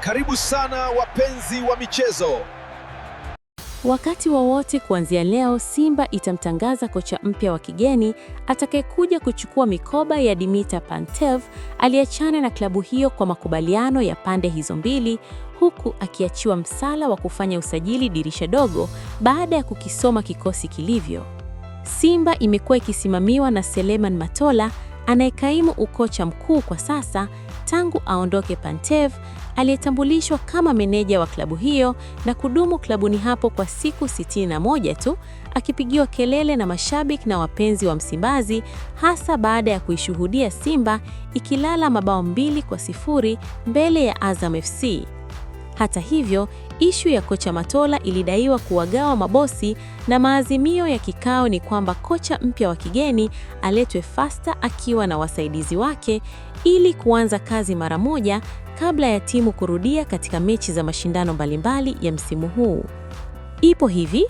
Karibu sana wapenzi wa michezo. Wakati wowote kuanzia leo, Simba itamtangaza kocha mpya wa kigeni atakayekuja kuchukua mikoba ya Dimitar Pantev aliyeachana na klabu hiyo kwa makubaliano ya pande hizo mbili, huku akiachiwa msala wa kufanya usajili dirisha dogo baada ya kukisoma kikosi kilivyo. Simba imekuwa ikisimamiwa na Seleman Matola anayekaimu ukocha mkuu kwa sasa tangu aondoke Pantev, aliyetambulishwa kama meneja wa klabu hiyo na kudumu klabuni hapo kwa siku 61 tu, akipigiwa kelele na mashabiki na wapenzi wa Msimbazi, hasa baada ya kuishuhudia Simba ikilala mabao 2-0 mbele ya Azam FC. Hata hivyo, ishu ya kocha Matola ilidaiwa kuwagawa mabosi, na maazimio ya kikao ni kwamba kocha mpya wa kigeni aletwe fasta akiwa na wasaidizi wake ili kuanza kazi mara moja kabla ya timu kurudia katika mechi za mashindano mbalimbali ya msimu huu. Ipo hivi,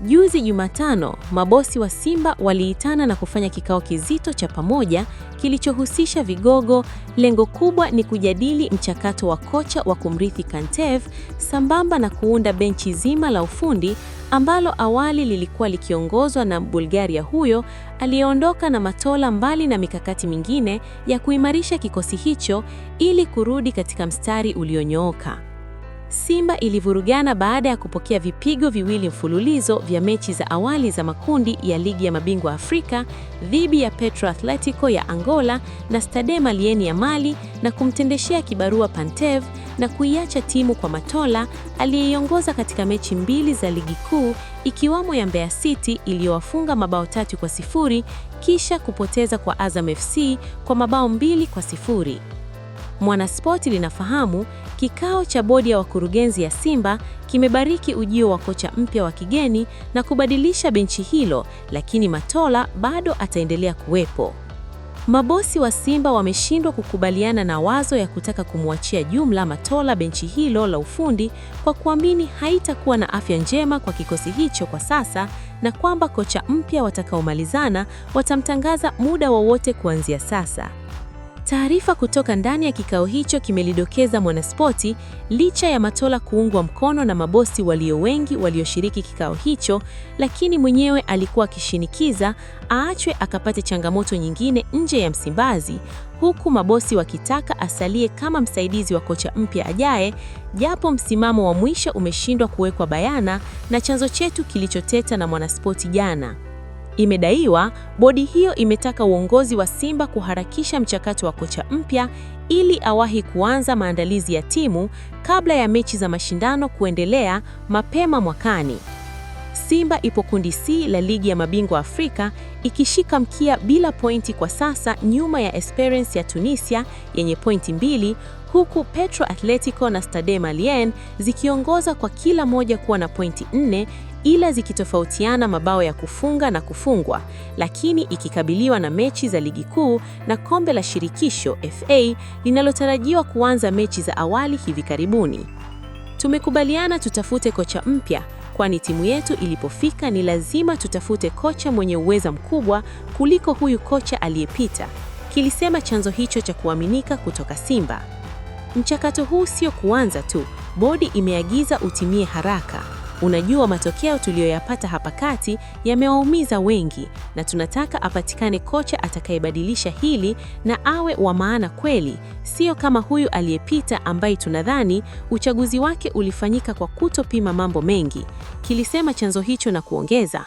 juzi Jumatano, mabosi wa Simba waliitana na kufanya kikao kizito cha pamoja kilichohusisha vigogo. Lengo kubwa ni kujadili mchakato wa kocha wa kumrithi Pantev sambamba na kuunda benchi zima la ufundi ambalo awali lilikuwa likiongozwa na Bulgaria huyo aliyeondoka na Matola, mbali na mikakati mingine ya kuimarisha kikosi hicho ili kurudi katika mstari ulionyooka. Simba ilivurugana baada ya kupokea vipigo viwili mfululizo vya mechi za awali za makundi ya Ligi ya Mabingwa Afrika dhidi ya Petro Atletico ya Angola na Stade Malien ya Mali, na kumtendeshea kibarua Pantev na kuiacha timu kwa Matola aliyeiongoza katika mechi 2 za ligi kuu, ikiwamo ya Mbeya City iliyowafunga mabao 3-0 kisha kupoteza kwa Azam FC kwa mabao 2-0. Mwanaspoti linafahamu kikao cha bodi ya wakurugenzi ya Simba kimebariki ujio wa kocha mpya wa kigeni na kubadilisha benchi hilo, lakini Matola bado ataendelea kuwepo. Mabosi wa Simba wameshindwa kukubaliana na wazo ya kutaka kumwachia jumla Matola benchi hilo la ufundi kwa kuamini haitakuwa na afya njema kwa kikosi hicho kwa sasa, na kwamba kocha mpya watakaomalizana watamtangaza muda wowote kuanzia sasa. Taarifa kutoka ndani ya kikao hicho kimelidokeza Mwanaspoti, licha ya Matola kuungwa mkono na mabosi walio wengi walioshiriki kikao hicho, lakini mwenyewe alikuwa akishinikiza aachwe akapate changamoto nyingine nje ya Msimbazi, huku mabosi wakitaka asalie kama msaidizi wa kocha mpya ajaye, japo msimamo wa mwisho umeshindwa kuwekwa bayana na chanzo chetu kilichoteta na Mwanaspoti jana. Imedaiwa bodi hiyo imetaka uongozi wa Simba kuharakisha mchakato wa kocha mpya ili awahi kuanza maandalizi ya timu kabla ya mechi za mashindano kuendelea mapema mwakani. Simba ipo kundi C la Ligi ya Mabingwa Afrika ikishika mkia bila pointi kwa sasa, nyuma ya Esperance ya Tunisia yenye pointi 2, huku Petro Atletico na Stade Malien zikiongoza kwa kila moja kuwa na pointi 4, ila zikitofautiana mabao ya kufunga na kufungwa, lakini ikikabiliwa na mechi za ligi kuu na kombe la shirikisho FA linalotarajiwa kuanza mechi za awali hivi karibuni. Tumekubaliana tutafute kocha mpya, kwani timu yetu ilipofika ni lazima tutafute kocha mwenye uwezo mkubwa kuliko huyu kocha aliyepita, kilisema chanzo hicho cha kuaminika kutoka Simba. Mchakato huu sio kuanza tu, bodi imeagiza utimie haraka. Unajua, matokeo tuliyoyapata hapa kati yamewaumiza wengi, na tunataka apatikane kocha atakayebadilisha hili na awe wa maana kweli, sio kama huyu aliyepita ambaye tunadhani uchaguzi wake ulifanyika kwa kutopima mambo mengi, kilisema chanzo hicho, na kuongeza,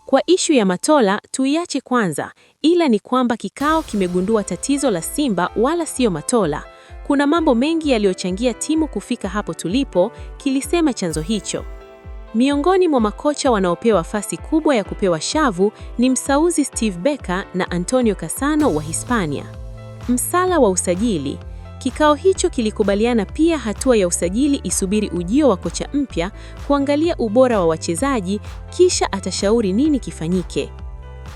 kwa ishu ya Matola tuiache kwanza, ila ni kwamba kikao kimegundua tatizo la Simba wala sio Matola. Kuna mambo mengi yaliyochangia timu kufika hapo tulipo, kilisema chanzo hicho. Miongoni mwa makocha wanaopewa nafasi kubwa ya kupewa shavu ni Msauzi Steve Becker na Antonio Cassano wa Hispania. Msala wa usajili. Kikao hicho kilikubaliana pia hatua ya usajili isubiri ujio wa kocha mpya kuangalia ubora wa wachezaji, kisha atashauri nini kifanyike.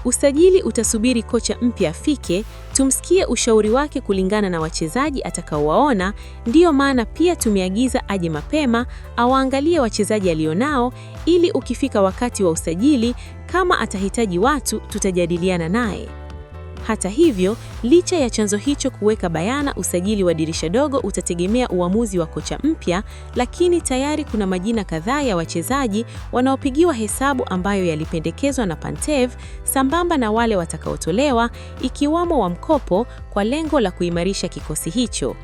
Usajili utasubiri kocha mpya afike, tumsikie ushauri wake kulingana na wachezaji atakaowaona. Ndiyo maana pia tumeagiza aje mapema awaangalie wachezaji alionao, ili ukifika wakati wa usajili, kama atahitaji watu tutajadiliana naye. Hata hivyo, licha ya chanzo hicho kuweka bayana usajili wa dirisha dogo utategemea uamuzi wa kocha mpya, lakini tayari kuna majina kadhaa ya wachezaji wanaopigiwa hesabu ambayo yalipendekezwa na Pantev sambamba na wale watakaotolewa, ikiwamo wa mkopo, kwa lengo la kuimarisha kikosi hicho.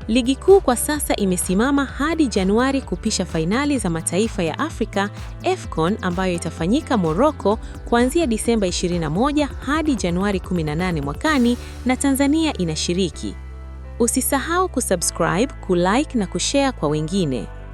Ligi kuu kwa sasa imesimama hadi Januari kupisha fainali za mataifa ya Afrika AFCON ambayo itafanyika Morocco kuanzia Disemba 21 hadi Januari 18 mwakani, na Tanzania inashiriki. Usisahau kusubscribe, kulike na kushare kwa wengine.